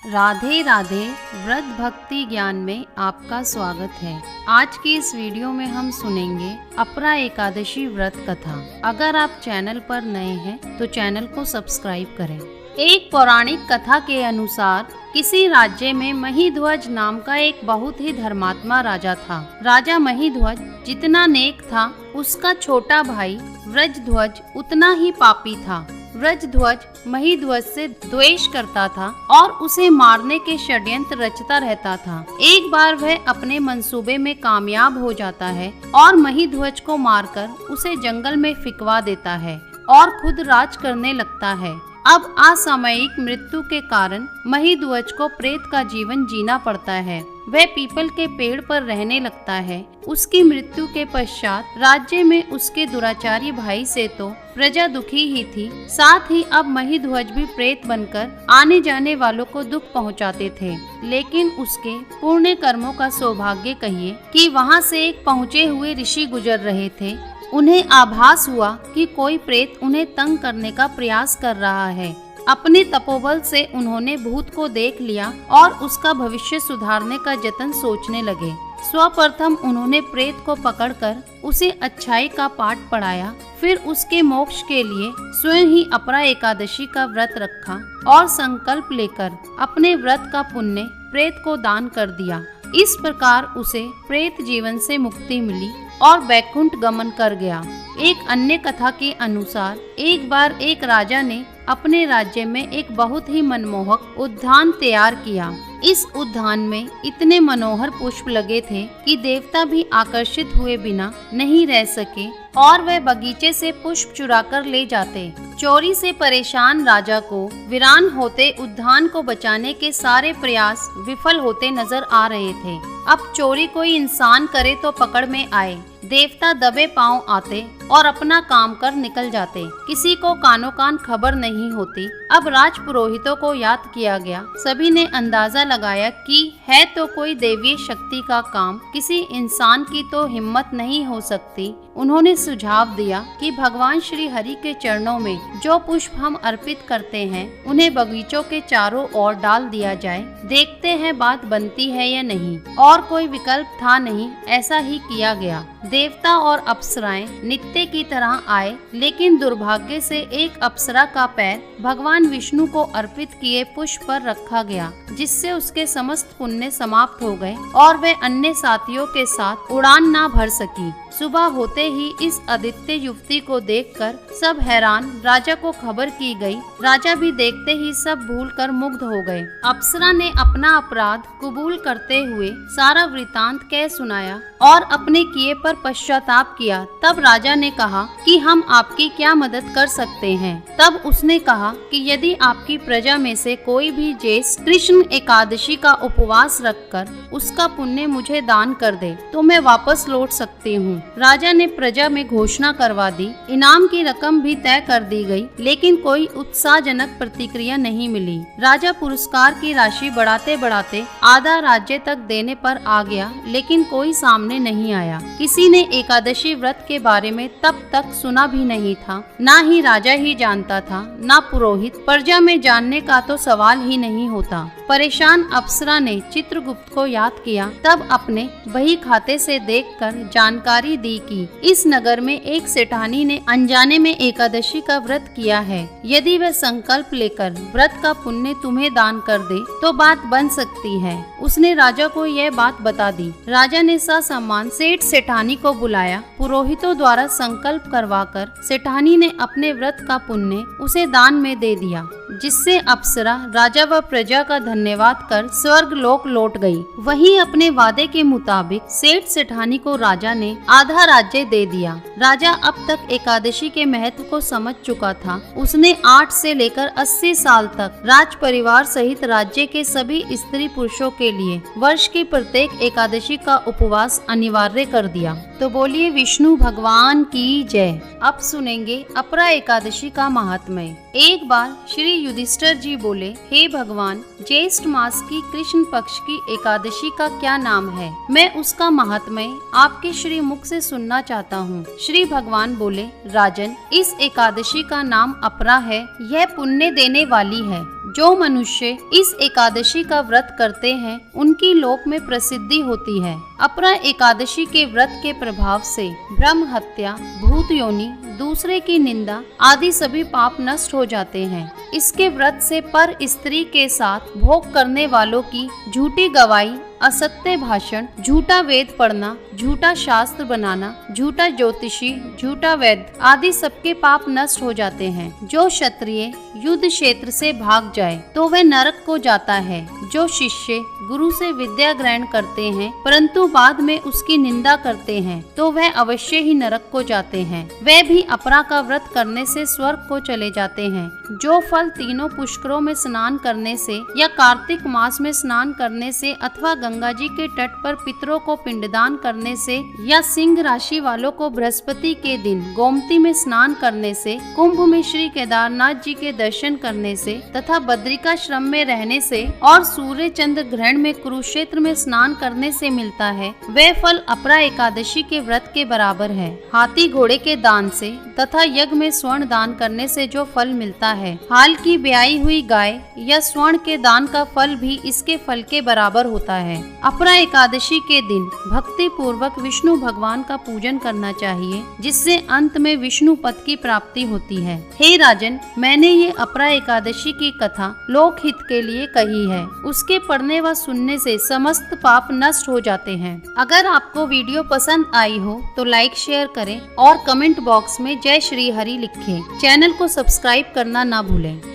राधे राधे। व्रत भक्ति ज्ञान में आपका स्वागत है। आज की इस वीडियो में हम सुनेंगे अपरा एकादशी व्रत कथा। अगर आप चैनल पर नए हैं तो चैनल को सब्सक्राइब करें। एक पौराणिक कथा के अनुसार किसी राज्य में महिध्वज नाम का एक बहुत ही धर्मात्मा राजा था। राजा महिध्वज जितना नेक था, उसका छोटा भाई व्रजध्वज उतना ही पापी था। व्रजध्वज महिध्वज से द्वेष करता था और उसे मारने के षड्यंत्र रचता रहता था। एक बार वह अपने मंसूबे में कामयाब हो जाता है और महिध्वज को मारकर उसे जंगल में फिकवा देता है और खुद राज करने लगता है। अब असामयिक मृत्यु के कारण महिध्वज को प्रेत का जीवन जीना पड़ता है। वह पीपल के पेड़ पर रहने लगता है। उसकी मृत्यु के पश्चात राज्य में उसके दुराचारी भाई से तो प्रजा दुखी ही थी, साथ ही अब महिध्वज भी प्रेत बनकर आने जाने वालों को दुख पहुंचाते थे। लेकिन उसके पुण्य कर्मों का सौभाग्य कहिए कि वहां से एक पहुँचे हुए ऋषि गुजर रहे थे। उन्हें आभास हुआ कि कोई प्रेत उन्हें तंग करने का प्रयास कर रहा है। अपने तपोबल से उन्होंने भूत को देख लिया और उसका भविष्य सुधारने का जतन सोचने लगे। सर्वप्रथम उन्होंने प्रेत को पकड़कर उसे अच्छाई का पाठ पढ़ाया। फिर उसके मोक्ष के लिए स्वयं ही अपरा एकादशी का व्रत रखा और संकल्प लेकर अपने व्रत का पुण्य प्रेत को दान कर दिया। इस प्रकार उसे प्रेत जीवन से मुक्ति मिली और वैकुंठ गमन कर गया। एक अन्य कथा के अनुसार एक बार एक राजा ने अपने राज्य में एक बहुत ही मनमोहक उद्यान तैयार किया। इस उद्यान में इतने मनोहर पुष्प लगे थे कि देवता भी आकर्षित हुए बिना नहीं रह सके और वह बगीचे से पुष्प चुराकर ले जाते। चोरी से परेशान राजा को वीरान होते उद्यान को बचाने के सारे प्रयास विफल होते नजर आ रहे थे। अब चोरी कोई इंसान करे तो पकड़ में आए। देवता दबे पांव आते और अपना काम कर निकल जाते। किसी को कानो कान खबर नहीं होती। अब राज पुरोहितों को याद किया गया। सभी ने अंदाजा लगाया कि है तो कोई दैवीय शक्ति का काम, किसी इंसान की तो हिम्मत नहीं हो सकती। उन्होंने सुझाव दिया कि भगवान श्री हरि के चरणों में जो पुष्प हम अर्पित करते हैं उन्हें बगीचों के चारों ओर डाल दिया जाए। देखते हैं बात बनती है या नहीं। और कोई विकल्प था नहीं, ऐसा ही किया गया। देवता और अप्सराएं नित्य की तरह आए, लेकिन दुर्भाग्य से एक अप्सरा का पैर भगवान विष्णु को अर्पित किए पुष्प पर रखा गया, जिससे उसके समस्त पुण्य समाप्त हो गए और वह अन्य साथियों के साथ उड़ान ना भर सकी। सुबह होते ही इस अदित्य युवती को देखकर सब हैरान। राजा को खबर की गई। राजा भी देखते ही सब भूलकर मुग्ध हो गए। अप्सरा ने अपना अपराध कबूल करते हुए सारा वृतांत कह सुनाया और अपने किए पर पश्चाताप किया। तब राजा ने कहा कि हम आपकी क्या मदद कर सकते हैं। तब उसने कहा कि यदि आपकी प्रजा में से कोई भी ज्येष्ठ कृष्ण एकादशी का उपवास रखकर उसका पुण्य मुझे दान कर दे तो मैं वापस लौट सकती हूँ। राजा ने प्रजा में घोषणा करवा दी। इनाम की रकम भी तय कर दी गई, लेकिन कोई उत्साहजनक प्रतिक्रिया नहीं मिली। राजा पुरस्कार की राशि बढ़ाते बढ़ाते आधा राज्य तक देने पर आ गया, लेकिन कोई सामने नहीं आया। किसी ने एकादशी व्रत के बारे में तब तक सुना भी नहीं था। ना ही राजा ही जानता था, ना पुरोहित। प्रजा में जानने का तो सवाल ही नहीं होता। परेशान अप्सरा ने चित्रगुप्त को याद किया। तब अपने बही खाते से देखकर जानकारी दी कि इस नगर में एक सेठानी ने अनजाने में एकादशी का व्रत किया है। यदि वह संकल्प लेकर व्रत का पुण्य तुम्हें दान कर दे तो बात बन सकती है। उसने राजा को यह बात बता दी। राजा ने ससम्मान सेठ सेठानी को बुलाया। पुरोहितों द्वारा संकल्प करवाकर सेठानी ने अपने व्रत का पुण्य उसे दान में दे दिया, जिससे अप्सरा राजा व प्रजा का धन्यवाद कर स्वर्ग लोक लौट गई। वहीं अपने वादे के मुताबिक सेठ सेठानी को राजा ने आधा राज्य दे दिया। राजा अब तक एकादशी के महत्व को समझ चुका था। उसने 8 से लेकर 80 साल तक राज परिवार सहित राज्य के सभी स्त्री पुरुषों के लिए वर्ष की प्रत्येक एकादशी का उपवास अनिवार्य कर दिया। तो बोलिए विष्णु भगवान की जय। अब सुनेंगे अपरा एकादशी का महात्म्य। एक बार श्री युधिष्ठिर जी बोले, हे भगवान, ज्येष्ठ मास की कृष्ण पक्ष की एकादशी का क्या नाम है? मैं उसका महात्म्य आपके श्री मुख से सुनना चाहता हूँ। श्री भगवान बोले, राजन, इस एकादशी का नाम अपरा है। यह पुण्य देने वाली है। जो मनुष्य इस एकादशी का व्रत करते हैं उनकी लोक में प्रसिद्धि होती है। अपरा एकादशी के व्रत के प्रभाव से ब्रह्म हत्या, भूत योनि, दूसरे की निंदा आदि सभी पाप नष्ट हो जाते हैं। इसके व्रत से पर स्त्री के साथ भोग करने वालों की झूठी गवाही, असत्य भाषण, झूठा वेद पढ़ना, झूठा शास्त्र बनाना, झूठा ज्योतिषी, झूठा वैद्य आदि सबके पाप नष्ट हो जाते हैं। जो क्षत्रिय युद्ध क्षेत्र से भाग जाए तो वह नरक को जाता है। जो शिष्य गुरु से विद्या ग्रहण करते हैं परंतु बाद में उसकी निंदा करते हैं तो वह अवश्य ही नरक को जाते हैं। वे भी अपरा का व्रत करने से स्वर्ग को चले जाते हैं। जो फल तीनों पुष्करों में स्नान करने से या कार्तिक मास में स्नान करने से अथवा गंगा जी के तट पर पितरों को पिंडदान करने से या सिंह राशि वालों को बृहस्पति के दिन गोमती में स्नान करने से, कुंभ में श्री केदारनाथ जी के दर्शन करने से तथा बद्रिकाश्रम में रहने से और सूर्य चंद्र ग्रहण में कुरुक्षेत्र में स्नान करने से मिलता है, वह फल अपरा एकादशी के व्रत के बराबर है। हाथी घोड़े के दान से तथा यज्ञ में स्वर्ण दान करने से जो फल मिलता है, हाल की ब्याई हुई गाय या स्वर्ण के दान का फल भी इसके फल के बराबर होता है। अपरा एकादशी के दिन भक्ति पूर्वक विष्णु भगवान का पूजन करना चाहिए, जिससे अंत में विष्णु पद की प्राप्ति होती है। हे राजन, मैंने ये अपरा एकादशी की कथा लोक हित के लिए कही है। उसके पढ़ने व सुनने से समस्त पाप नष्ट हो जाते हैं। अगर आपको वीडियो पसंद आई हो तो लाइक शेयर करें और कमेंट बॉक्स में जय श्री हरि लिखें। चैनल को सब्सक्राइब करना ना भूलें।